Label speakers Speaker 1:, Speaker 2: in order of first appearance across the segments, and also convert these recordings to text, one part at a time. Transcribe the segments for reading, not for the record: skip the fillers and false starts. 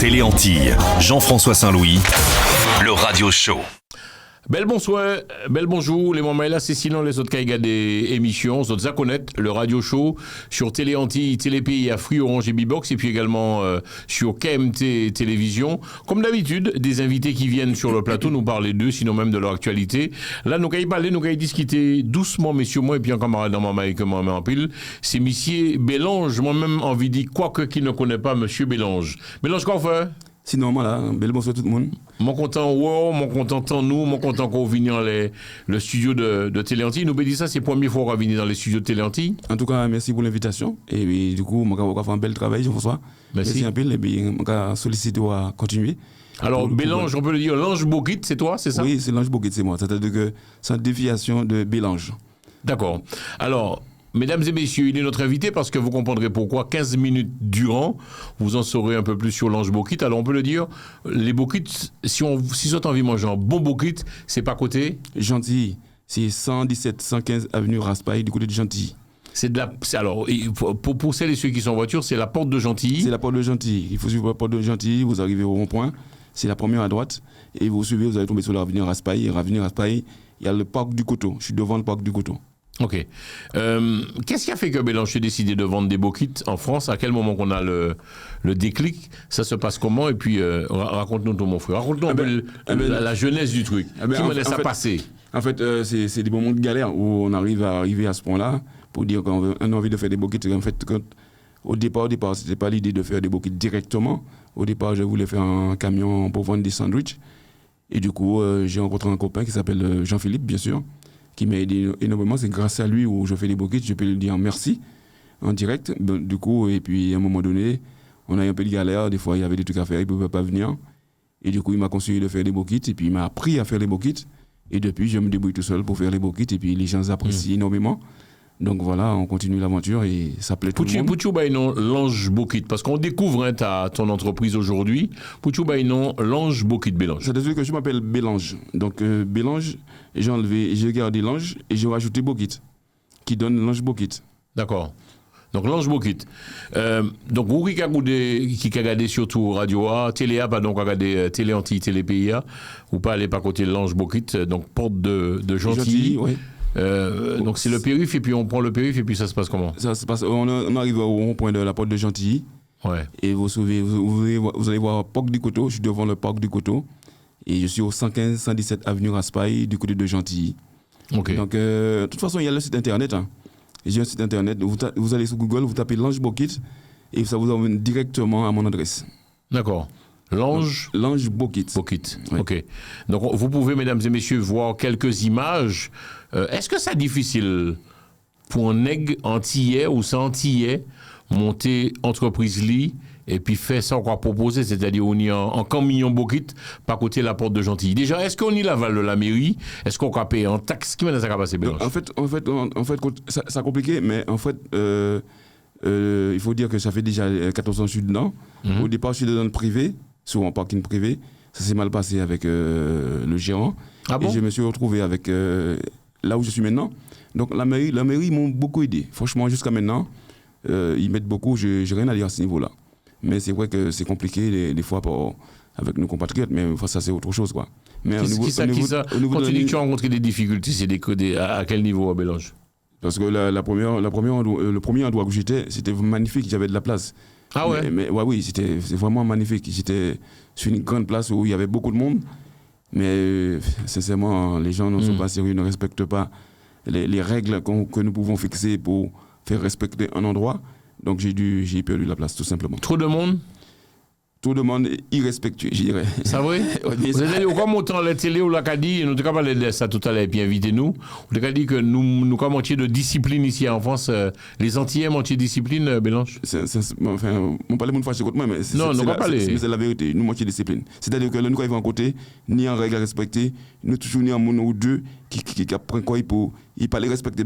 Speaker 1: Télé Antilles, Jean-François Saint-Louis, le radio show.
Speaker 2: Bel bonsoir, bel bonjour, les mamans là, c'est sinon les autres qui regardent des émissions, les autres à connaître, le radio show sur Télé Antilles, Télé Pays, à Free, Orange et Bibox, et puis également sur KMT Télévision. Comme d'habitude, des invités qui viennent sur le plateau nous parler d'eux, sinon même de leur actualité. Là, nous allons parler, nous allons discuter doucement, messieurs, moi, et puis un camarade dans maman et que moi, en pile, c'est monsieur Bélange, moi-même envie de dire, quoique qui ne connaît pas monsieur Bélange. Bélange, quoi fait?
Speaker 3: Sinon, voilà, bel bonsoir tout le monde.
Speaker 2: Mon content, wow, mon content, nous, mon content qu'on vienne dans le studio de Télé Antilles. Nous dit ça, c'est la première fois qu'on va venir dans les studios de Télé Antilles.
Speaker 3: En tout cas, merci pour l'invitation. Et puis, du coup, on va faire un bel travail, Jean-François.
Speaker 2: Merci
Speaker 3: un peu, et puis, on va solliciter à continuer.
Speaker 2: Alors, Bélange, on peut le dire, l'ange Bokit, c'est toi, c'est ça?
Speaker 3: Oui, c'est l'ange Bokit, c'est moi. C'est-à-dire que c'est une déviation de Bélange.
Speaker 2: D'accord. Alors, mesdames et messieurs, il est notre invité parce que vous comprendrez pourquoi 15 minutes durant, vous en saurez un peu plus sur l'ange Bokit. Alors on peut le dire, les Bokit, si vous avez envie de manger un bon Bokit, c'est pas côté
Speaker 3: Gentil, c'est 117, 115 avenue Raspail, du côté de Gentil.
Speaker 2: Alors, pour celles et ceux qui sont en voiture, c'est la porte de Gentilly.
Speaker 3: C'est la porte de Gentilly. Il faut suivre la porte de Gentilly, vous arrivez au rond-point, c'est la première à droite, et vous suivez, vous allez tomber sur l'avenue Raspail. Et l'avenue Raspail, il y a le parc du Coteau. Je suis devant le parc du Coteau.
Speaker 2: Ok. Qu'est-ce qui a fait que Bélange ait décidé de vendre des Bokits en France? À quel moment qu'on a le déclic? Ça se passe comment? Et puis, raconte-nous tout, mon frère. Raconte-nous la jeunesse du truc. Qui me laisse ça passer?
Speaker 3: En fait, c'est des moments de galère où on arrive à ce point-là pour dire qu'on a envie de faire des Bokits. En fait, au départ, c'était pas l'idée de faire des Bokits directement. Au départ, je voulais faire un camion pour vendre des sandwichs. Et du coup, j'ai rencontré un copain qui s'appelle Jean-Philippe, bien sûr, qui m'a aidé énormément. C'est grâce à lui où je fais des Bokits. Je peux lui dire merci en direct. Du coup, et puis à un moment donné, on a eu un peu de galère. Des fois, il y avait des trucs à faire, il ne pouvait pas venir. Et du coup, il m'a conseillé de faire des Bokits. Et puis, il m'a appris à faire les Bokits. Et depuis, je me débrouille tout seul pour faire les Bokits. Et puis, les gens apprécient énormément. Donc voilà, on continue l'aventure et ça plaît tout le monde.
Speaker 2: Pouchou non l'ange Bokit, parce qu'on découvre ton entreprise aujourd'hui. Pouchou non l'ange Bokit Bélange.
Speaker 3: C'est-à-dire que je m'appelle Bélange. Donc Bélange, j'ai gardé l'ange et j'ai rajouté Bokit, qui donne l'ange Bokit.
Speaker 2: D'accord. Donc l'ange Bokit. Donc vous qui regardez surtout Radio A, Télé A, pas donc regardez Télé Antilles, Télé Pays A, ou pas aller par côté de l'ange Bokit, donc porte de Gentilly.
Speaker 3: Oui.
Speaker 2: Donc c'est le périph' et puis on prend le périph' et puis ça se passe comment?
Speaker 3: Ça se passe, on arrive au rond-point de la porte de Gentilly.
Speaker 2: Ouais.
Speaker 3: Et vous allez voir le parc du Coteau. Je suis devant le parc du Coteau. Et je suis au 115, 117 avenue Raspail du côté de Gentilly.
Speaker 2: Okay.
Speaker 3: Donc de toute façon, il y a le site internet. Hein. J'ai un site internet. Vous allez sur Google, vous tapez l'ange Bokit et ça vous emmène directement à mon adresse.
Speaker 2: D'accord. L'ange
Speaker 3: Bokit.
Speaker 2: Bokit.
Speaker 3: Oui.
Speaker 2: Ok. Donc vous pouvez, mesdames et messieurs, voir quelques images. Est-ce que c'est difficile pour un nègre antillais ou sans antillais monter entreprise li et puis faire ça qu'on va proposer, c'est-à-dire on y en camion Bokit par côté de la porte de Gentilly. Déjà, est-ce qu'on y l'aval de la mairie? Est-ce qu'on va payer en taxe? Qui m'a dit ça va passer, Bélange?
Speaker 3: En fait, ça compliqué, mais en fait, il faut dire que ça fait déjà 14 ans que je suis dedans. Au départ, je suis dans le privé, sur un parking privé. Ça s'est mal passé avec le gérant.
Speaker 2: Ah bon?
Speaker 3: Et je me suis retrouvé avec là où je suis maintenant. Donc la mairie, ils m'ont beaucoup aidé. Franchement, jusqu'à maintenant, ils m'aident beaucoup. Je n'ai rien à dire à ce niveau-là. Mais c'est vrai que c'est compliqué des fois avec nos compatriotes. Mais ça, c'est autre chose, quoi. Mais
Speaker 2: Quand tu dis que tu as rencontré des difficultés, c'est à quel niveau, à Bélange?
Speaker 3: Parce que le premier endroit où j'étais, c'était magnifique. J'avais de la place.
Speaker 2: Ah ouais?
Speaker 3: Oui, c'était vraiment magnifique. J'étais sur une grande place où il y avait beaucoup de monde. Mais sincèrement, les gens ne sont pas sérieux, ne respectent pas les règles que nous pouvons fixer pour faire respecter un endroit. Donc j'ai perdu la place, tout simplement.
Speaker 2: Trop de monde?
Speaker 3: Tout le monde est irrespectueux, je dirais.
Speaker 2: C'est vrai? Vous avez dit, comme autant la télé ou la CADI, nous avons parlé de ça tout à l'heure, et puis invitez-nous. Vous avez dit que nous avons manqué de discipline ici en France. Les Antillais manquent de discipline, Bélange?
Speaker 3: Enfin, on parle de fois chez moi, mais c'est la vérité. Nous manquons de discipline. C'est-à-dire que là, nous arrivons à côté, ni en règle à respecter, nous toujours ni en monde ou deux qui apprennent quoi il ne pas les respecter,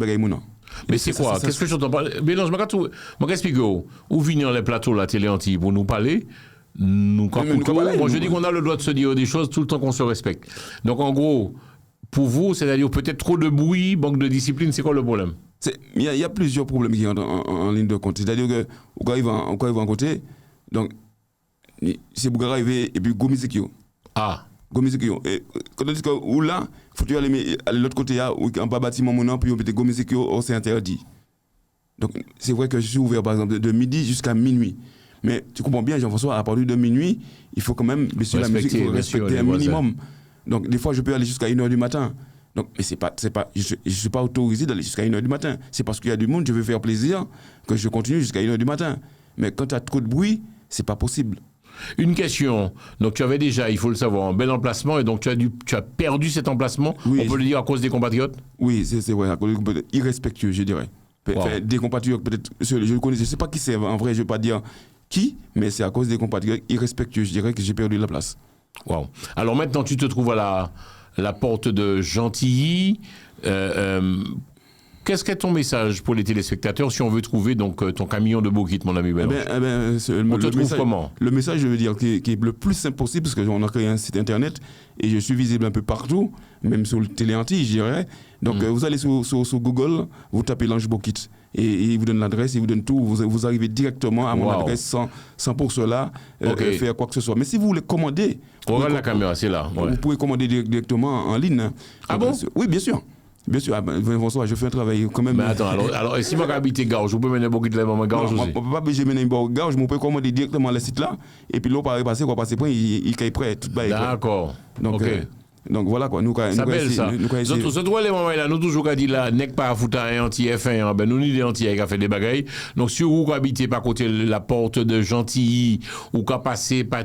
Speaker 2: mais c'est quoi? Qu'est-ce que j'entends parler? Bélange, je explique où viennent les plateaux, la télé Antilles, pour nous parler. Je dis qu'on a le droit de se dire des choses tout le temps qu'on se respecte. Donc en gros, pour vous, c'est-à-dire peut-être trop de bruit, manque de discipline, c'est quoi le problème?
Speaker 3: Il y a plusieurs problèmes qui entrent en ligne de compte. C'est-à-dire qu'on arrive en côté, donc c'est pour arriver, et puis Gomisekio.
Speaker 2: Ah,
Speaker 3: Gomisekio. Et quand on dit que ou là, faut tu aller à l'autre côté, ou en bas bâtiment, mon puis on peut Gomisekio, c'est interdit. Donc, c'est vrai que je suis ouvert, par exemple, de midi jusqu'à minuit. Mais tu comprends bien, Jean-François, à partir de minuit, il faut quand même, bien sûr, la musique, il faut respecter un minimum. Donc, des fois, je peux aller jusqu'à 1h du matin. Donc, mais je ne suis pas autorisé d'aller jusqu'à 1h du matin. C'est parce qu'il y a du monde, je veux faire plaisir, que je continue jusqu'à 1h du matin. Mais quand tu as trop de bruit, c'est pas possible.
Speaker 2: une question. Donc, tu avais déjà, il faut le savoir, un bel emplacement et donc tu as perdu cet emplacement,
Speaker 3: Oui.
Speaker 2: on peut le dire à cause des compatriotes?
Speaker 3: Oui, c'est vrai, à cause des compatriotes irrespectueux, je dirais.
Speaker 2: Wow.
Speaker 3: Des compatriotes, peut-être, je ne connais, je sais pas qui c'est, en vrai, je ne vais pas dire qui, mais c'est à cause des compatriotes irrespectueux, je dirais que j'ai perdu la place.
Speaker 2: Wow. Alors maintenant, tu te trouves à la porte de Gentilly. Qu'est-ce qu'est ton message pour les téléspectateurs si on veut trouver donc ton camion de Bokit, mon ami Bélange? On te trouve comment?
Speaker 3: Le message, je veux dire, qui est le plus simple possible, parce qu'on a créé un site internet et je suis visible un peu partout, même sur le Télé-Antilles, je dirais. Donc, vous allez sur Google, vous tapez Lange Bokit et il vous donne l'adresse, il vous donne tout. Vous arrivez directement à mon adresse sans pour cela faire quoi que ce soit. Mais si vous voulez commander.
Speaker 2: Regarde la caméra, c'est là. Ouais.
Speaker 3: Vous pouvez commander directement en ligne.
Speaker 2: Ah bon?
Speaker 3: Oui, bien sûr. Bien sûr, François, je fais un travail quand même.
Speaker 2: Mais attends, alors si moi j'habite Gauge, vous pouvez mener beaucoup de lèvres à Gauge aussi?
Speaker 3: On ne peut pas bouger mener Gauge, mais on peut commander directement le site là, et puis l'eau par passer, quoi, passer point, il est prêt, tout bas.
Speaker 2: D'accord.
Speaker 3: Donc, donc voilà quoi, nous
Speaker 2: ça belle ça. Ce droit les moments là, nous toujours qu'à dire là, n'est pas à foutre un anti F1, ben nous ni des anti qui a fait des bagailles. Donc si vous habitez pas côté la porte de Gentilly ou qu'à passer pas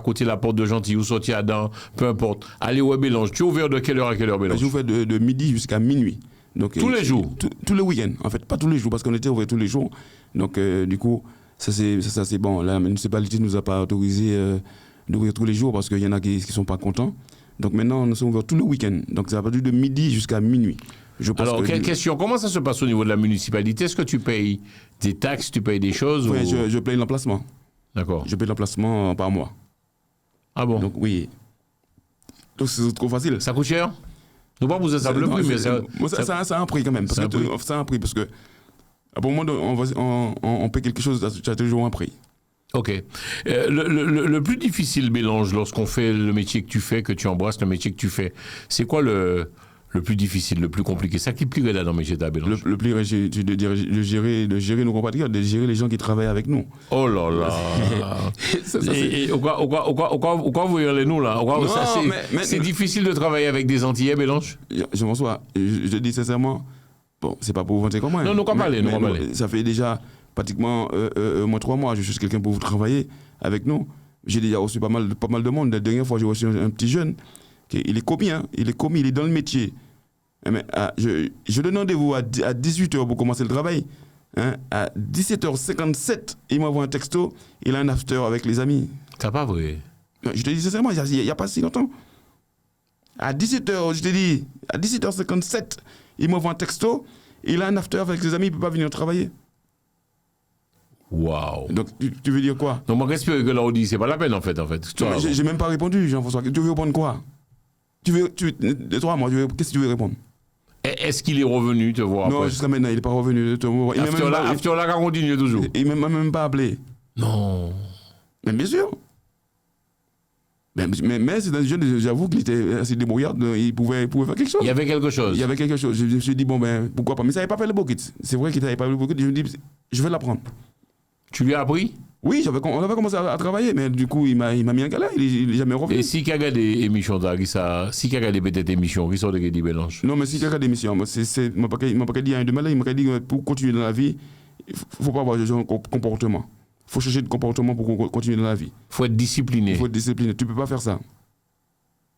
Speaker 2: côté la porte de Gentilly ou sortir à dedans, peu importe. Allez au Bélange. Tu es ouvert de quelle heure à quelle heure Bélange?
Speaker 3: Je vous fais de midi jusqu'à minuit. Donc,
Speaker 2: tous les jours?
Speaker 3: Tous les week-ends, en fait, pas tous les jours parce qu'on était ouvert tous les jours. Donc du coup, ça c'est bon. La municipalité nous a pas autorisé d'ouvrir tous les jours parce qu'il y en a qui sont pas contents. Donc maintenant, nous sommes ouverts tous les week-ends. Donc ça va de midi jusqu'à minuit.
Speaker 2: Alors, quelle question? Comment ça se passe au niveau de la municipalité? Est-ce que tu payes des taxes, tu payes des choses?
Speaker 3: Oui,
Speaker 2: ou...
Speaker 3: je paye l'emplacement.
Speaker 2: D'accord.
Speaker 3: Je paye l'emplacement par mois.
Speaker 2: Ah bon?
Speaker 3: Donc oui. Donc c'est trop facile.
Speaker 2: Ça coûte cher? Non pas vous ça le plus, mais
Speaker 3: ça a un prix quand même. Ça a un prix parce que à un moment on paie quelque chose, ça a toujours un prix.
Speaker 2: Ok. Le plus difficile, Bélange, lorsqu'on fait le métier que tu fais, que tu embrasses le métier que tu fais, c'est quoi le plus difficile, le plus compliqué? Ça qui plus là dans le métier de Bélange?
Speaker 3: Le plus de gérer nos compatriotes, de gérer les gens qui travaillent avec nous.
Speaker 2: Oh là là. Et pourquoi vous regardez nous là? C'est difficile de travailler avec des Antillais, Bélange?
Speaker 3: Je m'en sois. Je dis sincèrement, bon, c'est pas pour vous vanter comme moi.
Speaker 2: Non, nous, parler.
Speaker 3: Ça fait déjà pratiquement moins 3 mois, je suis quelqu'un pour vous travailler avec nous. J'ai déjà reçu pas mal de monde. La dernière fois, j'ai reçu un petit jeune, il est commis, il est dans le métier. Mais, je donne rendez-vous à 18h pour commencer le travail. À 17h57, il m'envoie un texto, il a un after avec les amis.
Speaker 2: C'est pas vrai?
Speaker 3: Non, je te dis sincèrement, il n'y a pas si longtemps. À 17h, je te dis, à 17h57, il m'envoie un texto, il a un after avec ses amis, il ne peut pas venir travailler.
Speaker 2: Waouh.
Speaker 3: Donc, tu veux dire quoi?
Speaker 2: Donc, moi, respire que là, on dit, c'est pas la peine, en fait.
Speaker 3: J'ai même pas répondu, Jean-François. Tu veux répondre quoi? Toi, moi, qu'est-ce que tu veux répondre?
Speaker 2: Est-ce qu'il est revenu te voir?
Speaker 3: Non, jusqu'à maintenant, il n'est pas revenu te voir.
Speaker 2: After là, on continue toujours.
Speaker 3: Il ne m'a même pas appelé.
Speaker 2: Non.
Speaker 3: Mais bien sûr. Mais c'est un jeune, j'avoue qu'il était assez débrouillard, il pouvait faire quelque chose.
Speaker 2: Il y avait quelque chose.
Speaker 3: Je me suis dit, bon, pourquoi pas. Mais ça n'avait pas fait le Bokit. C'est vrai qu'il n'avait pas fait le Bokit. Je me dis, je vais l'apprendre.
Speaker 2: Tu lui as appris?
Speaker 3: Oui, on avait commencé à travailler, mais du coup, il m'a mis en galère, il n'est jamais revenu.
Speaker 2: Et si tu as regardé des émissions, si tu as regardé peut-être des émissions, qui sont des Bélange?
Speaker 3: Non, mais si tu as regardé des émissions, il ne m'a pas dit un de mal, il m'a dit que pour continuer dans la vie, il ne faut pas avoir de comportement. Il faut changer de comportement pour continuer dans la vie.
Speaker 2: Il faut être discipliné.
Speaker 3: Tu ne peux pas faire ça.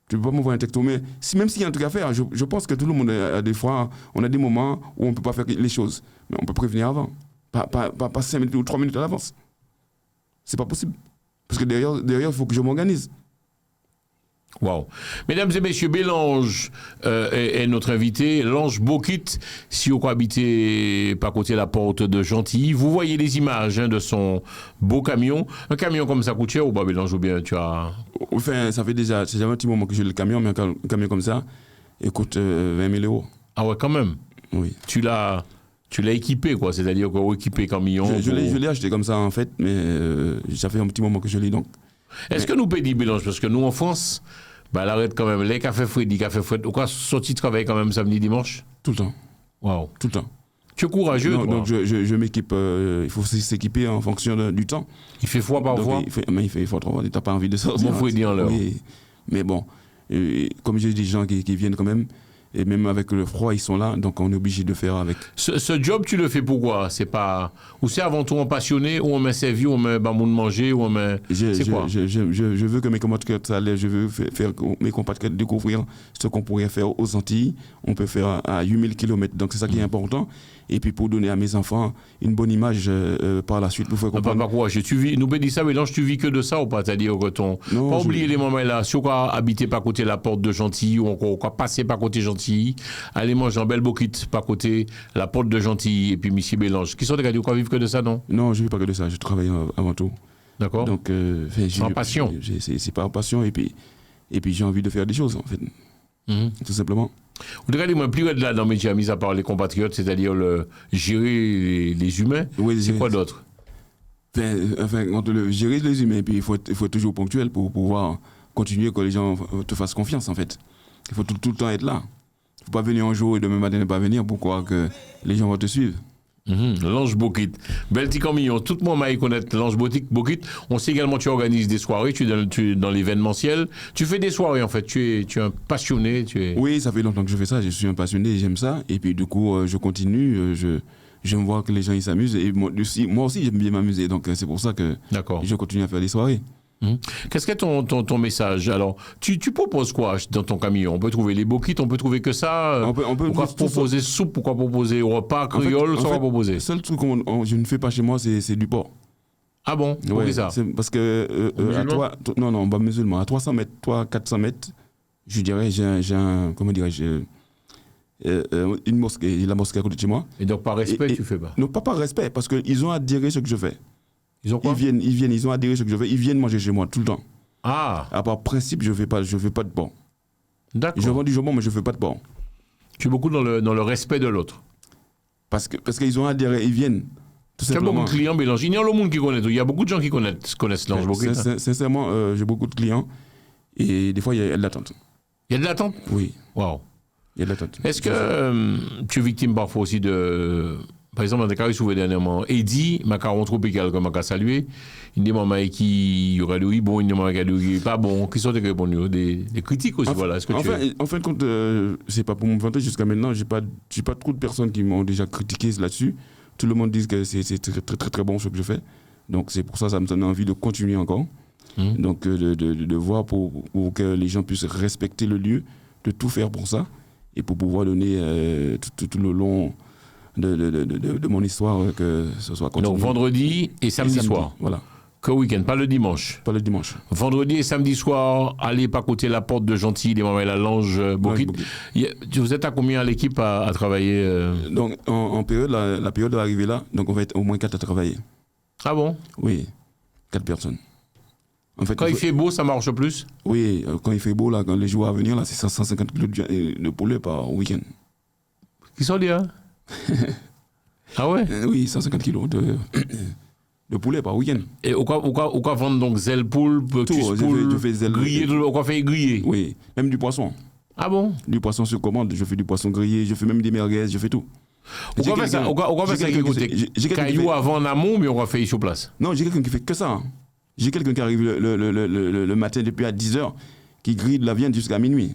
Speaker 3: Tu ne peux pas m'envoyer un texto. Mais même s'il y a un truc à faire, je pense que tout le monde a des fois, on a des moments où on ne peut pas faire les choses. Mais on peut prévenir avant. Pas 5 minutes ou 3 minutes à l'avance. C'est pas possible. Parce que derrière, il faut que je m'organise.
Speaker 2: Wow. Mesdames et messieurs, Bélange est notre invité. Lange Bokit, si vous habitez pas côté la porte de Gentilly, vous voyez les images de son beau camion. Un camion comme ça coûte cher ou pas, Bélange, ou bien tu as...
Speaker 3: Enfin, ça fait déjà, c'est jamais un petit moment que j'ai le camion, mais un camion comme ça, il coûte 20 000 euros.
Speaker 2: Ah ouais, quand même.
Speaker 3: Oui.
Speaker 2: Tu l'as équipé, quoi. C'est-à-dire qu'on équipé camion.
Speaker 3: Je l'ai acheté comme ça, en fait, mais ça fait un petit moment que je l'ai, donc
Speaker 2: Est-ce que nous pouvons dire Bélange? Parce que nous, en France, bah, l'arrête quand même les cafés Freddy, café Fred. Ou quoi, sorti de travail quand même samedi, dimanche?
Speaker 3: Tout le temps.
Speaker 2: Waouh.
Speaker 3: Tout le temps.
Speaker 2: Tu es courageux,
Speaker 3: Non,
Speaker 2: toi.
Speaker 3: donc je m'équipe, il faut s'équiper en fonction du temps.
Speaker 2: Il fait froid
Speaker 3: Donc,
Speaker 2: parfois.
Speaker 3: il fait fort trop, tu n'as pas envie de sortir.
Speaker 2: Bon, faut dire l'heure.
Speaker 3: Oui, mais bon, comme j'ai des gens qui viennent quand même, et même avec le froid, ils sont là, donc on est obligé de faire avec.
Speaker 2: Ce job, tu le fais pourquoi? C'est pas. Ou c'est avant tout un passionné, ou on met servi, ou on met bon de manger, ou on met. C'est quoi?
Speaker 3: Je veux que mes compatriotes s'allègent, je veux faire mes compatriotes découvrir ce qu'on pourrait faire aux Antilles. On peut faire à 8000 km, donc c'est ça qui est important. Et puis pour donner à mes enfants une bonne image par la suite. Pour faire comprendre.
Speaker 2: Pas quoi? Tu vis, nous dit ça, mais non, tu vis que de ça ou pas? C'est-à-dire que ton.
Speaker 3: Non,
Speaker 2: pas oublier les moments là. Si on a habité par côté la porte de Gentilly, ou on a passé par côté Gentilly, aller manger en belle boquite par côté la porte de Gentilly, et puis Monsieur Bélange. Qui sont des gars qui vivent que de ça, non?
Speaker 3: Non, je ne vis pas que de ça, je travaille avant tout.
Speaker 2: D'accord.
Speaker 3: Donc,
Speaker 2: c'est en passion.
Speaker 3: C'est pas en passion, et puis j'ai envie de faire des choses, en fait. Tout simplement.
Speaker 2: Vous regardez, moi, plus de là dans mes métier, mis à part les compatriotes, c'est-à-dire gérer les humains,
Speaker 3: Oui,
Speaker 2: c'est quoi d'autre?
Speaker 3: Enfin, gérer les humains, puis il faut être toujours ponctuel pour pouvoir continuer, que les gens te fassent confiance, en fait. Il faut tout le temps être là. Il ne faut pas venir un jour et demain matin ne pas venir pour croire que les gens vont te suivre.
Speaker 2: L'Ange Bokit. Bel petit camion. Tout le monde m'a connaître l'Ange Bokit. On sait également que tu organises des soirées, tu es dans l'événementiel. Tu fais des soirées en fait. Tu es un passionné.
Speaker 3: Oui, ça fait longtemps que je fais ça. Je suis un passionné, j'aime ça. Et puis du coup, je continue. J'aime voir que les gens ils s'amusent. Et moi aussi, j'aime bien m'amuser. Donc c'est pour ça que je continue à faire des soirées.
Speaker 2: Qu'est-ce qu'est ton message? Alors, tu proposes quoi dans ton camion? On peut trouver les bokits, on peut trouver que ça.
Speaker 3: On peut
Speaker 2: pourquoi proposer soupe? Pourquoi proposer repas créole? Ça va proposer.
Speaker 3: Le seul truc que je ne fais pas chez moi, c'est du porc.
Speaker 2: Ah bon?
Speaker 3: Ouais,
Speaker 2: ça?
Speaker 3: Parce que non, pas musulman. À 300 mètres, 400 mètres, je dirais, j'ai un, comment dirais-je, une mosquée, la mosquée à côté de chez moi.
Speaker 2: Et donc par respect, tu fais pas?
Speaker 3: Non, pas par respect, parce qu'ils ont adhéré à ce que je fais.
Speaker 2: Ils ont quoi?
Speaker 3: Ils ont adhéré à ce que je fais. Ils viennent manger chez moi tout le temps.
Speaker 2: Ah.
Speaker 3: À part principe, je fais pas de porc.
Speaker 2: D'accord.
Speaker 3: Je vends du jambon, mais je fais pas de porc.
Speaker 2: Tu es beaucoup dans le respect de l'autre.
Speaker 3: Parce qu'ils ont adhéré, ils viennent.
Speaker 2: Tu as beaucoup de clients Bélange. Il y a le monde qui connaît. Il y a beaucoup de gens qui connaissent l'Ange Bokit.
Speaker 3: Sincèrement, j'ai beaucoup de clients et des fois, il y a de l'attente.
Speaker 2: Il y a de l'attente?
Speaker 3: Oui.
Speaker 2: Waouh.
Speaker 3: Il y a de l'attente.
Speaker 2: Est-ce que tu es victime parfois aussi de... Par exemple, dans des cas où il s'ouvrait dernièrement, Eddie, Macaron tropical, comme Maca salué, il dit maman qui y aurait des bon, il dit maman qui pas bon, qui sont des répondus, des critiques aussi, voilà. Est-ce que
Speaker 3: en fin de compte, c'est pas pour me vanter jusqu'à maintenant, j'ai pas trop de personnes qui m'ont déjà critiqué là-dessus. Tout le monde dit que c'est très, très, très, très bon ce que je fais. Donc c'est pour ça ça me donne envie de continuer encore. Donc de voir pour que les gens puissent respecter le lieu, de tout faire pour ça et pour pouvoir donner tout le long de mon histoire que ce soit continué.
Speaker 2: Donc vendredi et samedi soir.
Speaker 3: Voilà.
Speaker 2: Que week-end, pas le dimanche.
Speaker 3: Pas le dimanche.
Speaker 2: Vendredi et samedi soir, allez pas côté la porte de Gentilly, les mamans et la Lange Bokit. Vous êtes à combien à l'équipe à travailler
Speaker 3: Donc en période, la période de l'arrivée là, donc on va être au moins 4 à travailler.
Speaker 2: Ah bon?
Speaker 3: Oui, 4 personnes. En fait,
Speaker 2: quand il fait beau, ça marche plus?
Speaker 3: Oui, quand il fait beau, là, quand les jours à venir, là, c'est 150 kg de poulet par week-end.
Speaker 2: Qui sont là? Ah ouais?
Speaker 3: Oui, 150 kg de poulet par week-end.
Speaker 2: Et au quoi vendre donc zèle poule, cuisse poule, grillé, au quoi faire griller?
Speaker 3: Oui, même du poisson.
Speaker 2: Ah bon? Du
Speaker 3: poisson sur commande, je fais du poisson grillé, je fais même des merguez, je fais tout.
Speaker 2: Au quoi faire ça qui caillou avant en amont, mais on va faire sur place?
Speaker 3: Non, j'ai quelqu'un qui fait que ça. J'ai quelqu'un qui arrive le matin depuis à 10h, qui grille de la viande jusqu'à minuit.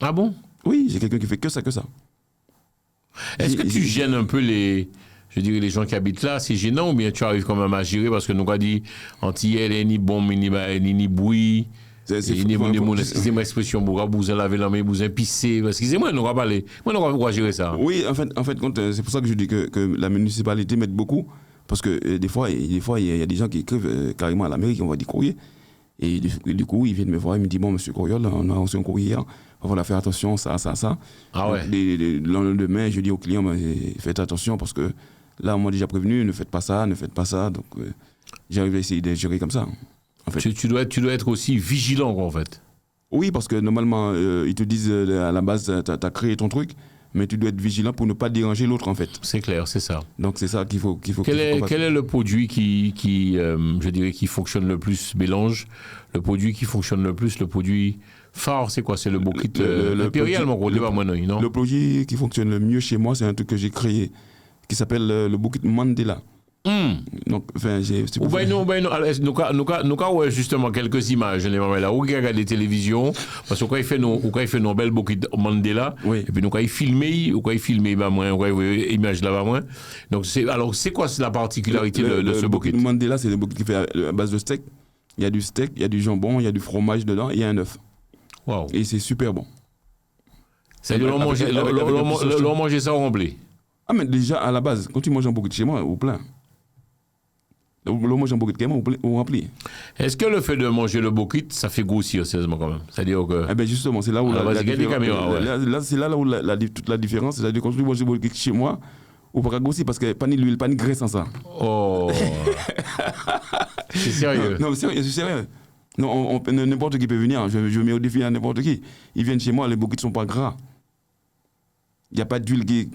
Speaker 2: Ah bon?
Speaker 3: Oui, j'ai quelqu'un qui fait que ça.
Speaker 2: Est-ce que tu gênes un peu les gens qui habitent là? C'est gênant ou bien tu arrives quand même à gérer? Parce que nous avons dit, antillais, ni bombe, ni bruit. Excusez-moi l'expression, vous laver la main, vous pisser. Excusez-moi, nous allons parler. Moi, nous allons gérer ça.
Speaker 3: Oui, en fait, c'est pour ça que je dis que la municipalité m'aide beaucoup. Parce que des fois, il y a des gens qui écrivent carrément à la mairie qui envoient des courriers. Et du coup, ils viennent me voir et me disent, bon, monsieur Coriol, on a reçu un courrier hier, on va faire attention, ça.
Speaker 2: Ah ouais.
Speaker 3: Le lendemain, je dis aux clients, faites attention parce que là, on m'a déjà prévenu, ne faites pas ça. Donc, j'arrive à essayer de gérer comme ça. En fait.
Speaker 2: Tu dois être aussi vigilant, en fait.
Speaker 3: Oui, parce que normalement, ils te disent à la base, tu as créé ton truc, mais tu dois être vigilant pour ne pas déranger l'autre en fait.
Speaker 2: C'est clair, c'est ça.
Speaker 3: Donc c'est ça qu'il faut
Speaker 2: Quel est le produit qui je dirais, qui fonctionne le plus, mélange, le produit qui fonctionne le plus, le produit phare, c'est quoi? C'est le bokit impérial, mon gros, non?
Speaker 3: Le produit qui fonctionne le mieux chez moi, c'est un truc que j'ai créé, qui s'appelle le bokit Mandela. Donc, enfin,
Speaker 2: nous avons justement quelques images, les mamans là, où il regarde des télévisions, parce que quand il fait nos belles bokit Mandela,
Speaker 3: oui.
Speaker 2: et puis nous quand il filme, bah moins, image là, bah moins. Donc c'est quoi la particularité de ce bokit?
Speaker 3: Le Mandela, c'est le bokit qui fait à base de steak. Il y a du steak, il y a du jambon, il y a du fromage dedans, et il y a un œuf.
Speaker 2: Wow.
Speaker 3: Et c'est super bon.
Speaker 2: C'est-à-dire l'on manger ça au rempli.
Speaker 3: Ah, mais déjà, à la base, quand tu manges un bokit chez moi, au plein. Le manger un bokit chez moi, au rempli.
Speaker 2: Est-ce que le fait de manger le bokit, ça fait grossir, sérieusement, quand même? C'est-à-dire que...
Speaker 3: Eh ben justement, c'est là où c'est là où toute la différence, c'est-à-dire quand tu manges le bokit chez moi, ou pas grossir, parce qu'il n'y a pas ni l'huile, pas ni graisse en ça.
Speaker 2: Oh. C'est sérieux?
Speaker 3: Non, c'est sérieux. Non, n'importe qui peut venir. Je mets au défi à n'importe qui. Ils viennent chez moi, les bokits ne sont pas gras. Il n'y a pas d'huile qui.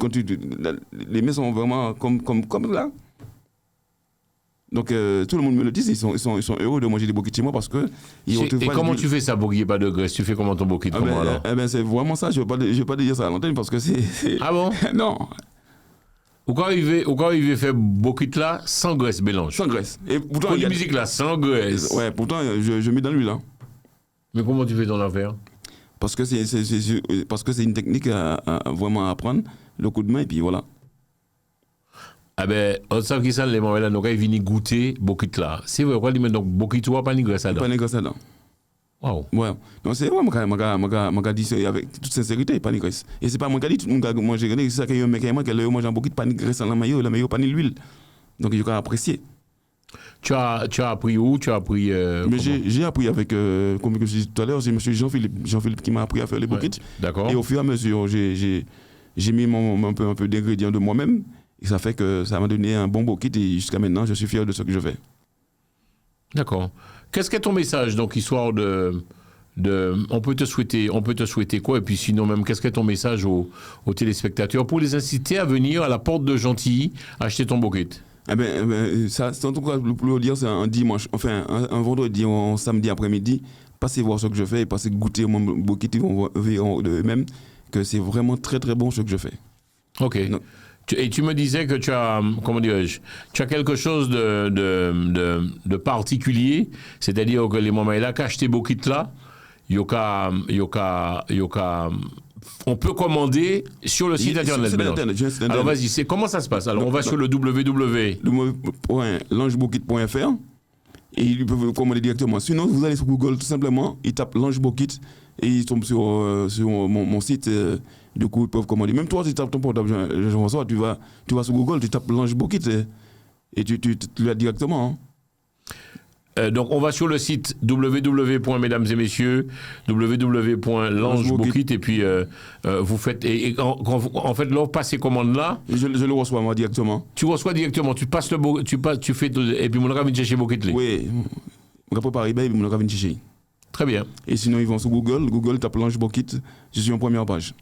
Speaker 3: Les mets sont vraiment comme là. Donc, tout le monde me le dit, ils sont heureux de manger des bokits chez moi parce que.
Speaker 2: Et comment tu fais ça pour qu'il n'y ait pas de graisse? Tu fais comment ton bokit?
Speaker 3: C'est vraiment ça. Je ne vais pas te dire ça à l'antenne parce que c'est.
Speaker 2: Ah bon?
Speaker 3: Non.
Speaker 2: Ou quand il fait bokit là, sans graisse, mélange.
Speaker 3: Sans graisse. Et pourtant.
Speaker 2: Il y a musique là, sans graisse.
Speaker 3: Ouais, pourtant, je mets dans l'huile. Hein.
Speaker 2: Mais comment tu fais ton affaire?
Speaker 3: Parce que c'est une technique à vraiment apprendre, le coup de main, et puis voilà.
Speaker 2: Ah ben, on sait qui ça, les moments là, nous quand ils viennent goûter bokit là. C'est vrai, quoi, donc bokit ou pas ni graisse dedans?
Speaker 3: Pas ni graisse dedans.
Speaker 2: Wow.
Speaker 3: Ouais. Donc c'est vrai, je dis avec toute sincérité, pas ni graisse. Et c'est pas moi qui dis, tout le monde mange c'est ça que yo mec moi qui mange un bokit pas ni graisse dans la maillot pas ni l'huile. Donc il faut apprécier.
Speaker 2: Tu as appris où? Tu as appris
Speaker 3: mais j'ai appris avec comme je disais tout à l'heure, c'est monsieur Jean-Philippe qui m'a appris à faire les bokits.
Speaker 2: D'accord.
Speaker 3: Et au fur et à mesure, j'ai mis un peu d'ingrédients de moi-même et ça fait que ça m'a donné un bon bokit et jusqu'à maintenant, je suis fier de ce que je fais.
Speaker 2: D'accord. Qu'est-ce qu'est ton message, donc, histoire de on peut te souhaiter quoi? Et puis sinon même, qu'est-ce qu'est ton message aux téléspectateurs pour les inciter à venir à la porte de Gentilly acheter ton bokit?
Speaker 3: Ça, en tout cas, pour le dire, c'est un dimanche, enfin un vendredi ou un samedi après-midi, passez voir ce que je fais et passez goûter mon bokit, ils vont voir eux-mêmes que c'est vraiment très très bon ce que je fais.
Speaker 2: Ok. Et tu me disais que tu as, comment dirais-je, tu as quelque chose de particulier, c'est-à-dire que les moments là, qu'acheter bokit là, on peut commander sur le site internet. Alors vas-y, comment ça se passe? Alors on va sur le
Speaker 3: www.langebokit.fr et ils peuvent commander directement. Sinon, vous allez sur Google tout simplement, ils tapent Lange Bokit et ils tombent sur mon site. Du coup, ils peuvent commander. Même toi, si tu tapes ton portable, Jean-François, tu vas sur Google, tu tapes Lange Bokit et tu l'as directement. Hein.
Speaker 2: Donc on va sur le site www.langebokit et puis vous faites en fait là passer commande là.
Speaker 3: Je le reçois moi directement.
Speaker 2: Tu reçois directement, tu passes tu fais et puis mon gars vient chercher bokit là.
Speaker 3: Oui, on va préparer et puis mon gars vient chercher.
Speaker 2: Très bien.
Speaker 3: Et sinon ils vont sur Google tape Lange Bokit, je suis en première page.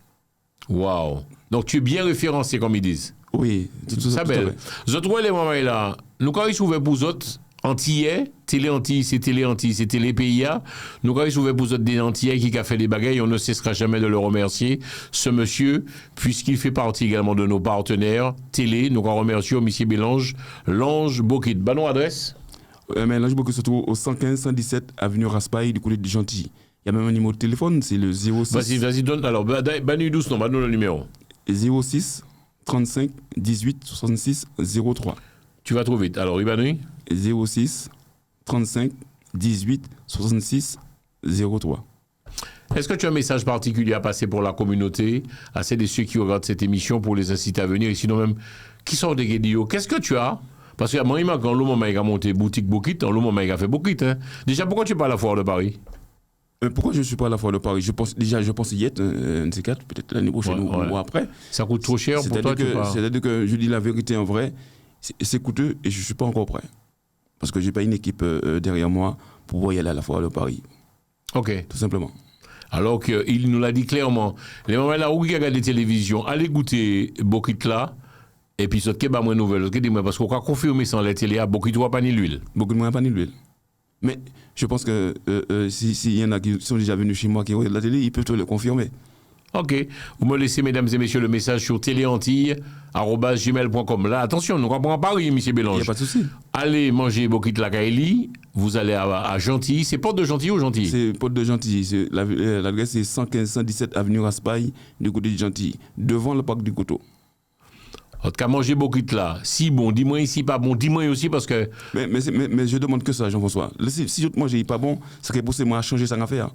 Speaker 2: Waouh. Donc tu es bien référencé comme ils disent.
Speaker 3: Oui,
Speaker 2: tout ça belle. Je trouve les moments là, nous quand ils s'ouvrent pour autres Antillais, Télé Antilles, c'est Télé PIA. Nous, quand ils s'ouvrent pour des Antillais qui a fait des bagailles, on ne cessera jamais de le remercier, ce monsieur, puisqu'il fait partie également de nos partenaires télé. Nous remercions M. Bélange, Lange Bokit. Bonne adresse?
Speaker 3: Mais Lange Bokit se trouve au 115-117 avenue Raspail du côté de Gentilly. Il y a même un numéro de téléphone, c'est le 06.
Speaker 2: Vas-y, donne. Alors, bannis douce, non, bannis le numéro.
Speaker 3: 06 35 18 66 03.
Speaker 2: Tu vas trop vite. Alors, Ibanui
Speaker 3: 06 35 18 66 03.
Speaker 2: Est-ce que tu as un message particulier à passer pour la communauté, à celles et ceux qui regardent cette émission pour les inciter à venir, et sinon même, qui sont des guédillos? Qu'est-ce que tu as? Parce que moi, quand l'homme a monté boutique Bokit, l'homme a fait Bokit. Hein. Déjà, pourquoi tu n'es pas à la foire de Paris?
Speaker 3: Pourquoi je ne suis pas à la foire de Paris? Je pense y être, un de ces quatre, peut-être l'année prochaine ou après.
Speaker 2: Ça coûte trop cher pour toi,
Speaker 3: c'est-à-dire que je dis la vérité en vrai, c'est coûteux et je ne suis pas encore prêt. Parce que je n'ai pas une équipe derrière moi pour pouvoir y aller à la foire de Paris.
Speaker 2: Ok.
Speaker 3: Tout simplement.
Speaker 2: Alors qu'il nous l'a dit clairement. Les moments là où il regarde la télévision, allez goûter Bokit là, et puis ce qui est moins nouvelle, parce qu'on a confirmé sans la télé, Bokit ne pas ni l'huile.
Speaker 3: Beaucoup de moins pas ni l'huile. Mais je pense que s'il y en a qui sont déjà venus chez moi qui regardent la télé, ils peuvent te le confirmer.
Speaker 2: Ok. Vous me laissez, mesdames et messieurs, le message sur téléantille@gmail.com. Là, attention, nous ne pas Paris, M. Bélange.
Speaker 3: Il n'y a pas de souci.
Speaker 2: Allez manger Bokit la Kaili, vous allez à Gentilly. C'est Porte de Gentilly ou Gentilly?
Speaker 3: C'est Porte de Gentilly. L'adresse est 115-117 avenue Raspail, du côté de Gentilly, devant le parc du Coteau.
Speaker 2: En tout cas, manger Bokit là, si bon, dis-moi ici pas bon, dis-moi aussi parce que.
Speaker 3: Mais je demande que ça, Jean-François. Si je te mange pas bon, ça serait poussé moi à changer sa affaire.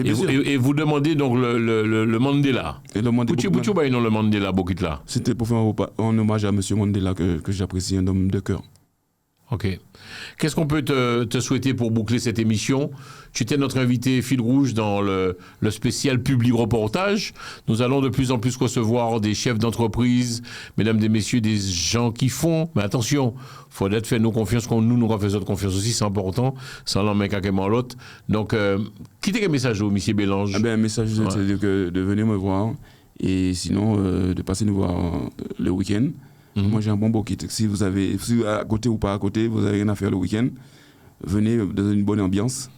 Speaker 2: Et vous demandez donc le Mandela.
Speaker 3: Et le Mandela.
Speaker 2: Où bah, non le Mandela Bokit là?
Speaker 3: C'était pour faire un hommage à M. Mandela que j'apprécie, un homme de cœur.
Speaker 2: Ok. Qu'est-ce qu'on peut te souhaiter pour boucler cette émission? Tu étais notre invité fil rouge dans le spécial public reportage. Nous allons de plus en plus recevoir des chefs d'entreprise, mesdames et messieurs, des gens qui font. Mais attention, il faudrait faire nos confiances quand nous faisons confiance aussi, c'est important. Sans l'en mettre carrément l'autre. Donc, quittez un message au M. Bélange.
Speaker 3: Un message, c'est de venir me voir et sinon de passer nous voir le week-end. Moi, j'ai un bon Bokit. Si à côté ou pas à côté, vous avez rien à faire le week-end, venez dans une bonne ambiance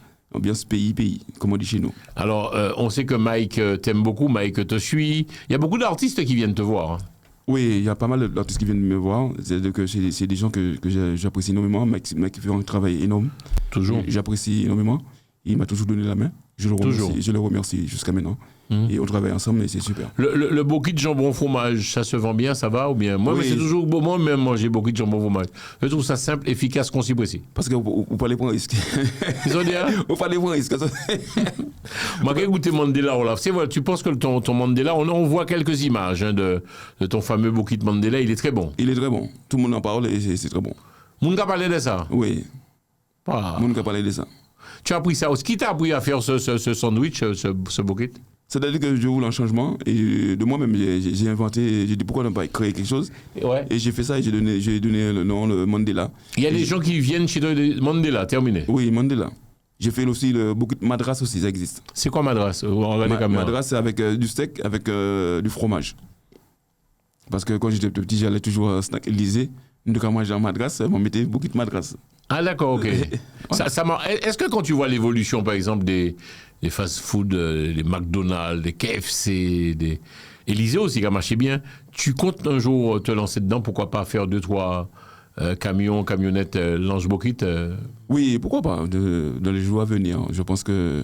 Speaker 3: pays, comme on dit chez nous. Alors,
Speaker 2: on sait que Mike t'aime beaucoup, Mike te suit. Il y a beaucoup d'artistes qui viennent te voir.
Speaker 3: Oui, il y a pas mal d'artistes qui viennent me voir. C'est des gens que j'apprécie énormément. Mike fait un travail énorme.
Speaker 2: Toujours.
Speaker 3: J'apprécie énormément. Il m'a toujours donné la main. Je le remercie jusqu'à maintenant. Et on travaille ensemble et c'est super.
Speaker 2: Le Bokit de jambon fromage, ça se vend bien, ça va ou bien? Moi, oui. C'est toujours beau, moi même manger Bokit de jambon fromage. Je trouve ça simple, efficace, concis, précis.
Speaker 3: Parce que vous parlez pour un risque.
Speaker 2: Ils ont dit, hein?
Speaker 3: Vous parlez pour un risque.
Speaker 2: Moi, j'ai goûté Mandela, Olaf. Tu penses que ton Mandela, on voit quelques images de ton fameux Bokit Mandela, il est très bon.
Speaker 3: Il est très bon. Tout le monde en parle et c'est très bon.
Speaker 2: Moun ka parlé de ça?
Speaker 3: Oui. Moun ka parlé de ça.
Speaker 2: Tu as appris ça aussi. Qui t'a appris à faire ce sandwich, ce Bokit?
Speaker 3: C'est-à-dire que je voulais un changement et de moi-même j'ai inventé, j'ai dit pourquoi ne pas créer quelque chose.
Speaker 2: Ouais.
Speaker 3: Et j'ai fait ça et j'ai donné le nom, le Mandela.
Speaker 2: Il y a des gens qui viennent chez toi, Mandela, terminé.
Speaker 3: Oui, Mandela. J'ai fait aussi le Bokit Madras aussi, ça existe.
Speaker 2: C'est quoi Madras?
Speaker 3: Madras, c'est avec du steak, avec du fromage. Parce que quand j'étais petit, j'allais toujours à Snack Élysée. Nous, quand moi j'ai un Madras, on mettait Bokit Madras.
Speaker 2: Ah d'accord, ok. Est-ce que quand tu vois l'évolution, par exemple, des fast-food, des McDonald's, des KFC, des Élysée aussi qui a marché bien, tu comptes un jour te lancer dedans, pourquoi pas faire 2-3 camionnettes Lange Bokit
Speaker 3: Oui, pourquoi pas, dans les jours à venir. Je pense que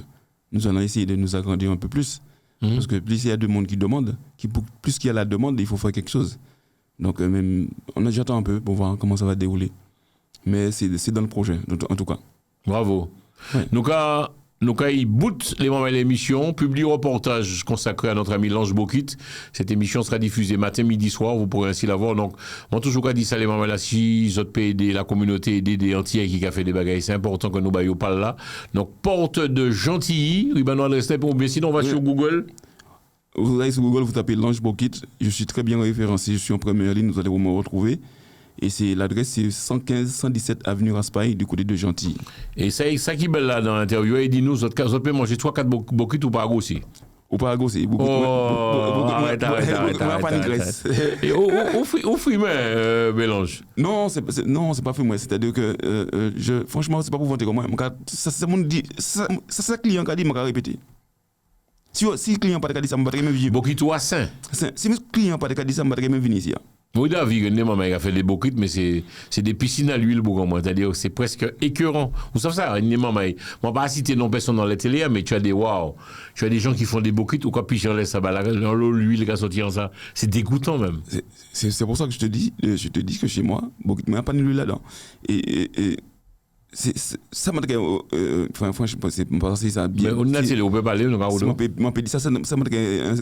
Speaker 3: nous allons essayer de nous agrandir un peu plus. Parce que plus il y a de monde qui demande, plus qu'il y a la demande, il faut faire quelque chose. Donc j'attends un peu pour voir comment ça va dérouler. Mais c'est dans le projet, en tout cas.
Speaker 2: Bravo.
Speaker 3: Ouais.
Speaker 2: Nous, il boot les moments de l'émission, publie reportage consacré à notre ami Lange Bokit. Cette émission sera diffusée matin, midi, soir. Vous pourrez ainsi la voir. Donc, moi, toujours qu'à dire ça, les moments là, si les autres pays aider la communauté, aider des entiers qui a fait des bagailles, c'est important que nous baillons pas là. Donc, Porte de Gentilly, Ruben adresse ou bien sinon, on va sur Google.
Speaker 3: Vous allez sur Google, vous tapez Lange Bokit. Je suis très bien référencé. Je suis en première ligne. Vous allez me retrouver. Et l'adresse, c'est 115-117 avenue Raspail, du côté de Gentilly. Et
Speaker 2: ça qui est belle là dans l'interview, il dit nous, vous pouvez manger 3-4 Bokit ou pas aussi.
Speaker 3: Ou pas aussi.
Speaker 2: Arrête. Et où frimé, Bélange?
Speaker 3: Non, c'est pas frimé. C'est-à-dire que, franchement, c'est pas pour vanter comme moi. Ça c'est client qui a dit, je vais répéter. Si le client n'a pas dit ça, je ne vais pas venir.
Speaker 2: Bokit ou à Saint?
Speaker 3: Si le client n'a pas dit ça, je ne vais pas venir ici.
Speaker 2: Oui, David, maman a fait des Bokit, mais c'est des piscines à l'huile, c'est-à-dire c'est presque écœurant. Vous savez ça, maman, je ne vais pas citer non personne dans les télé, mais tu as des gens qui font des Bokit ou quand puis j'enlève ça, dans l'huile qui a sorti en ça. C'est dégoûtant même.
Speaker 3: C'est pour ça que je te dis que chez moi, Bokit, il n'y a pas d'huile là-dedans. Et ça m'a dit franchement, c'est pas si ça bien.
Speaker 2: Mais on a télé, on peut parler, on
Speaker 3: peut dire ça m'a dit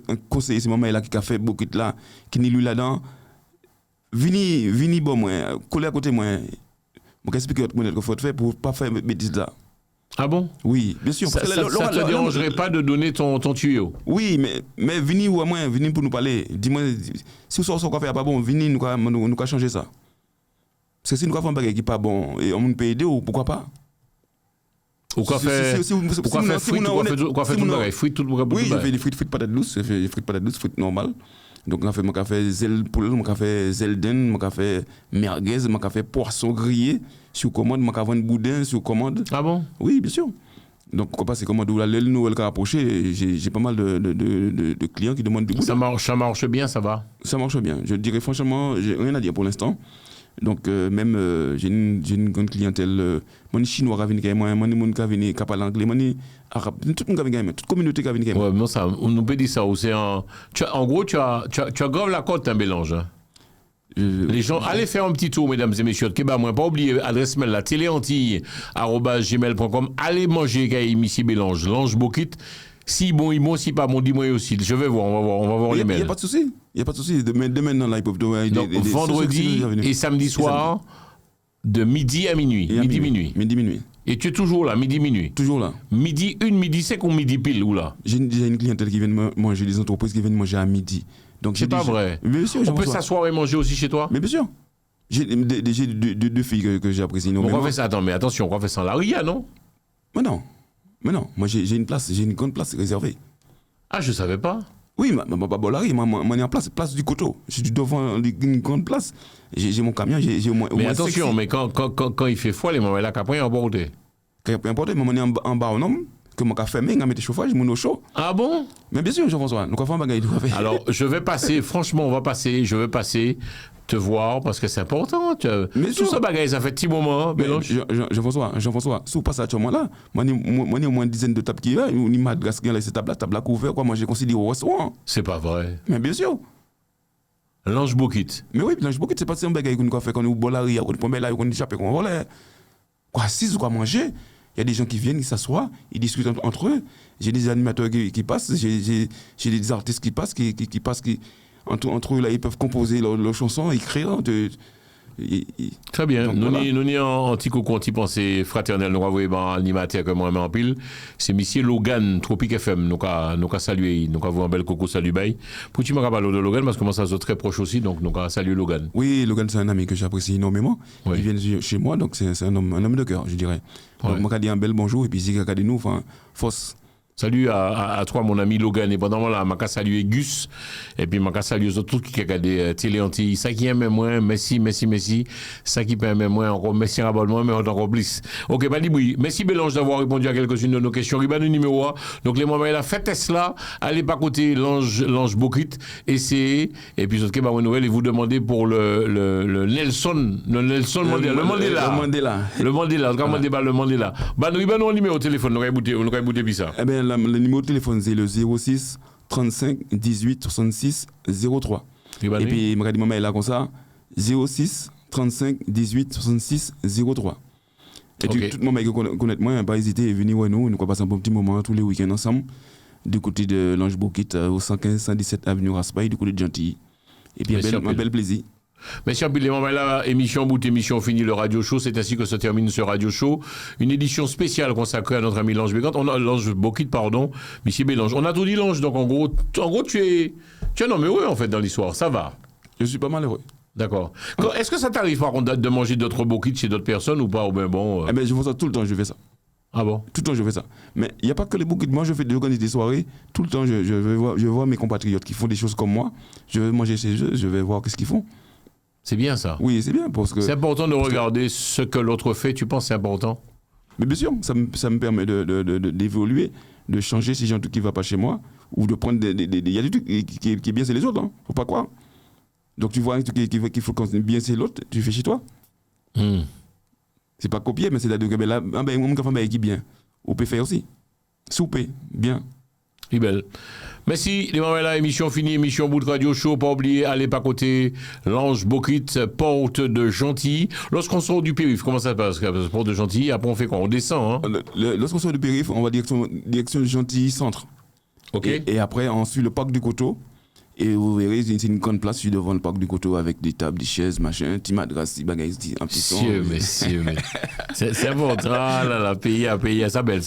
Speaker 3: un conseiller, c'est maman là qui a fait Bokit là, qui n'y l'huile là-dedans. Vini bon moi, coller à côté moi. Je vais expliquer ce qu'il faut faire pour ne pas faire bêtises là.
Speaker 2: Ah bon?
Speaker 3: Oui, bien sûr.
Speaker 2: Ça ne te dérangerait pas de donner ton tuyau?
Speaker 3: Oui, mais vini ou à moi, vini pour nous parler. Dis-moi, si vous savez ce qu'on fait pas bon, vini nous allons changer ça. Parce que si nous avons un bagage qui n'est pas bon et on peut aider, ou pourquoi pas?
Speaker 2: Ou quoi faire tout le bagage, frites tout le bagage.
Speaker 3: Oui, je fais des frites patates douces, je fais des frites patates douces, frites normales. Donc on fait mon café zèle poule, mon café zelden, mon café merguez, mon café poisson grillé sur commande, mon café boudin sur commande.
Speaker 2: Ah bon?
Speaker 3: Oui, bien sûr. Donc pourquoi pas c'est commande où la nouvelle qui a approché, j'ai pas mal de clients qui demandent du boudin.
Speaker 2: Ça marche bien, ça va.
Speaker 3: Ça marche bien. Je dirais franchement, j'ai rien à dire pour l'instant. Donc même j'ai une grande clientèle mon chinois qui vient moi mon qui vient qui parle anglais mon arabe tout le monde qui vient toute communauté qui vient.
Speaker 2: Ouais, non ça on peut dire ça aussi en gros tu as grave la côte un mélange. Hein. Les gens, allez faire un petit tour, mesdames et messieurs. Moi, pas oublier l'adresse mail, la téléantille@gmail.com. Allez manger ici mélange, l'ange bokit. Si bon, si pas bon, dis-moi aussi. Je vais voir, on va voir les mails.
Speaker 3: Il n'y a pas de souci. Il n'y a pas de souci. Demain, là, ils peuvent donner
Speaker 2: des vendredi et samedi soir, de midi à minuit. Minuit. Et tu es toujours là, minuit.
Speaker 3: Toujours là.
Speaker 2: Midi 5 ou midi pile, ou là?
Speaker 3: J'ai une clientèle qui vient manger, des entreprises qui viennent manger à midi. Donc,
Speaker 2: c'est pas vrai.
Speaker 3: Bien sûr,
Speaker 2: on peut s'asseoir et manger aussi chez toi?
Speaker 3: Mais bien sûr. J'ai deux filles que j'apprécie.
Speaker 2: On va faire ça, attends, mais attention, on va faire ça en l'aria, non?
Speaker 3: Mais non. Moi j'ai une grande place réservée.
Speaker 2: Ah, je savais pas.
Speaker 3: Oui, pas Bolari, moi en place du coteau. Je suis devant une grande place. J'ai mon camion, j'ai au moins.
Speaker 2: Mais attention, mais quand il fait froid, les moments là, qu'après on porte.
Speaker 3: Quand il porte, moi on est en bas au nom. Que mon café fermé, on a mis le chauffage, mon eau chaud.
Speaker 2: Ah bon?
Speaker 3: Mais bien sûr, Jean-François, nous avons fait un bagage de café.
Speaker 2: Alors, je vais passer te voir parce que c'est important. Tout ce bagage, ça fait petit moment.
Speaker 3: Jean-François, si vous passez à ce moment-là, moi, j'ai au moins une dizaine de tables qui là, on y m'a gasqué cette table à couvert, quoi, moi, j'ai considéré au restaurant.
Speaker 2: C'est pas vrai.
Speaker 3: Mais bien sûr.
Speaker 2: L'ange bokit.
Speaker 3: Mais oui, l'ange bokit, c'est pas un bagage qu'on fait quand on boit la ria, on peut là, on échappe, on vole. Quoi, si vous quoi manger, il y a des gens qui viennent, ils s'assoient, ils discutent entre eux. J'ai des animateurs qui passent, j'ai des artistes qui passent, qui passent, entre eux, là, ils peuvent composer leurs chansons, écrire.
Speaker 2: Très bien. Nous sommes en petit coucou, en petit pensée fraternelle. Nous avons un animateur comme moi, en pile. C'est monsieur Logan, Tropique FM. Nous avons salué, nous avons un bel coucou, salut, bye. Pour tu m'as parlé de Logan, parce que moi, ça se très proche aussi, donc nous avons salué Logan.
Speaker 3: Oui, Logan, c'est un ami que j'apprécie énormément.
Speaker 2: Oui.
Speaker 3: Il vient chez moi, donc c'est un homme de cœur, je dirais. Donc, moi, je dis un bel bonjour, et puis, si quelqu'un de nous, force.
Speaker 2: Salut à toi, mon ami Logan. Et pendant là, je salue Gus. Et puis, je salue les autres qui regardent Télé Antilles. Ça qui aime moins, merci. Ça qui aime moins, encore merci Rabollement, mais encore plus. Ok, bah, oui. Merci Bélange d'avoir répondu à quelques-unes de nos questions. Riban le numéro 1. Donc, les moments là, faites Tesla. Allez pas côté l'ange Bokit. Essayez. Et puis, ok, bah, nouvelle, et vous demandez pour le Nelson. Le Nelson Mandela. Le Mandela. Le Mandela. Bah, Riban, on numéro au téléphone. Nous avons bouté puis ça.
Speaker 3: Eh bien, le numéro de téléphone, c'est le 06 35 18 66 03. Et puis, je dis, maman est là comme ça, 06 35 18 66 03. Et puis, tout le monde qui connaît moi, pas hésiter à venir voir nous passons un bon petit moment tous les week-ends ensemble, du côté de l'Ange Bokit, au 115 117 avenue Raspail, du côté de Gentilly. Et puis, un bel plaisir.
Speaker 2: Merci à les moments là, émission finie, le radio show, c'est ainsi que se termine ce radio show, une édition spéciale consacrée à notre ami l'ange Bokit, pardon, Monsieur Bélange. On a tout dit l'ange, donc en gros tu es un homme heureux en fait dans l'histoire, ça va.
Speaker 3: Je suis pas malheureux.
Speaker 2: D'accord. Est-ce que ça t'arrive par contre de manger d'autres Bokits chez d'autres personnes ou pas?
Speaker 3: Eh ben je fais ça tout le temps, je fais ça.
Speaker 2: Ah bon?
Speaker 3: Tout le temps je fais ça. Mais il n'y a pas que les Bokits, moi j'organise des soirées, tout le temps je vois mes compatriotes qui font des choses comme moi, je vais manger chez eux, je vais voir qu'est-ce qu'ils font.
Speaker 2: C'est bien ça.
Speaker 3: Oui, c'est bien parce que...
Speaker 2: C'est important de regarder ce que l'autre fait, tu penses que c'est important?
Speaker 3: Mais bien sûr, ça me permet d'évoluer, de changer si j'ai un truc qui ne va pas chez moi, ou de prendre il y a des trucs qui est bien, c'est les autres, hein, faut pas croire. Donc tu vois un truc qu'il faut bien, c'est l'autre, tu fais chez toi. C'est pas copier, mais c'est là, on qui bien. On peut faire aussi. Souper, bien.
Speaker 2: C'est belle. Merci, les moments là, émission finie, émission bout de radio show, pas oublier, allez pas côté l'ange Bokit, porte de Gentilly. Lorsqu'on sort du périph', comment ça se passe? Porte de Gentilly, après on fait quoi? On descend, hein?
Speaker 3: Lorsqu'on sort du périph', on va direction Gentilly centre.
Speaker 2: Ok.
Speaker 3: Et après, on suit le parc du Coteau. Et vous verrez, c'est une grande place sur devant le parc du Coteau avec des tables, des chaises, machin, petit madras, des bagages, un petit son.
Speaker 2: Monsieur, mais c'est bon, là, la pays, ça belle.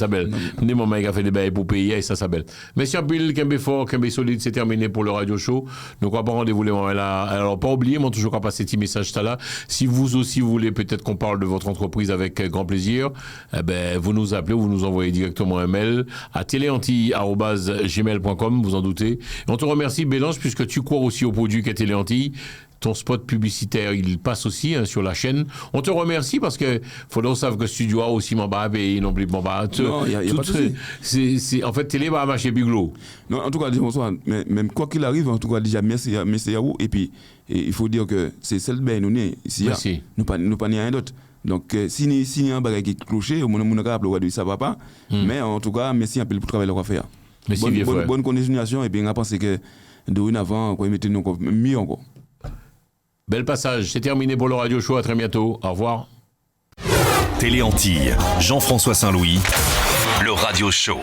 Speaker 2: Des moments qui a fait des bails pour payer, et ça belle. Monsieur Bill, Kembe fort, Kembe solide, c'est terminé pour le radio show. Donc, on va pas rendez-vous les moments là. Alors, pas oublier, moi, toujours qu'à passer petit message là. Si vous aussi voulez peut-être qu'on parle de votre entreprise avec grand plaisir, eh ben, vous nous appelez ou vous nous envoyez directement un mail à téléantilles@gmail.com, vous en doutez. Et on te remercie, Bélange, puisque tu crois aussi au produit qu'est Téléantilles. Ton spot publicitaire, il passe aussi sur la chaîne. On te remercie parce que faudrait savoir que Studio A aussi m'en bat et non plus m'en bat.
Speaker 3: Non, il y a pas de souci.
Speaker 2: C'est en fait télé va marcher biglo.
Speaker 3: Non, en tout cas, bonsoir. Mais même quoi qu'il arrive, en tout cas déjà merci à vous. Et puis il faut dire que c'est celle ben nous ici.
Speaker 2: Merci.
Speaker 3: Nous pas rien d'autre. Donc si il y a un bagage qui est cloché, on a appelé ça va pas. Mais en tout cas, merci un peu pour le travail qu'on va faire.
Speaker 2: Merci
Speaker 3: bonne continuation et puis on a pensé que dorénavant on mettre nous mieux encore.
Speaker 2: Bel passage, c'est terminé pour le Radio Show, à très bientôt, au revoir.
Speaker 1: Téléantilles, Jean-François Saint-Louis, le Radio Show.